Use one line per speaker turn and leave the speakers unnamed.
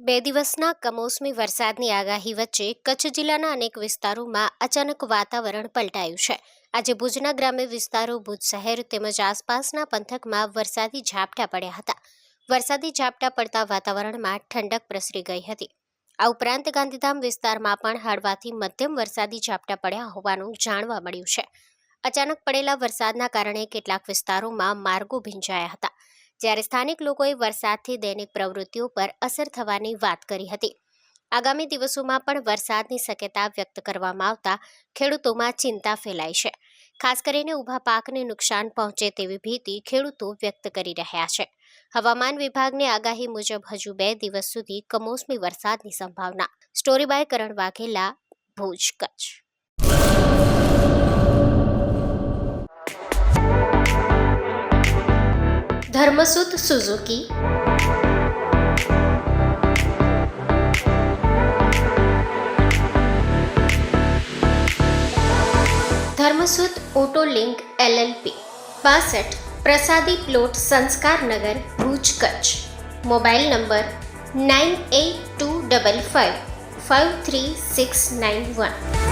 બે દિવસના કમોસમી વરસાદની આગાહી વચ્ચે કચ્છ જિલ્લાના અનેક વિસ્તારોમાં અચાનક વાતાવરણ પલટાયું છે. આજે ભુજના ગ્રામ્ય વિસ્તારો, ભુજ શહેર તેમજ આસપાસના પંથકમાં વરસાદી ઝાપટા પડ્યા હતા. વરસાદી ઝાપટા પડતા વાતાવરણમાં ઠંડક પ્રસરી ગઈ હતી. આ ઉપરાંત ગાંધીધામ વિસ્તારમાં પણ હળવાથી મધ્યમ વરસાદી ઝાપટા પડ્યા હોવાનું જાણવા મળ્યું છે. અચાનક પડેલા વરસાદના કારણે કેટલાક વિસ્તારોમાં માર્ગો ભીંજાયા હતા, જ્યારે સ્થાનિક લોકોએ વરસાદથી દૈનિક પ્રવૃત્તિઓ પર અસર થવાની વાત કરી હતી. આગામી દિવસોમાં પણ વરસાદની શક્યતા વ્યક્ત કરવામાં આવતા ખેડૂતોમાં ચિંતા ફેલાઈ છે. ખાસ કરીને ઊભા પાકને નુકસાન પહોંચે તેવી ભીતિ ખેડૂતો વ્યક્ત કરી રહ્યા છે. હવામાન વિભાગની આગાહી મુજબ હજુ 2 દિવસ સુધી કમોસમી વરસાદની સંભાવના. Story by Karan Vaghela, Bhuj, Kutch. Dharmasut Suzuki, Dharmasut auto link LLP, 62 પ્રસાદી પ્લોટ, સંસ્કાર નગર, ભુજ, કચ્છ. Mobile number 9825553691.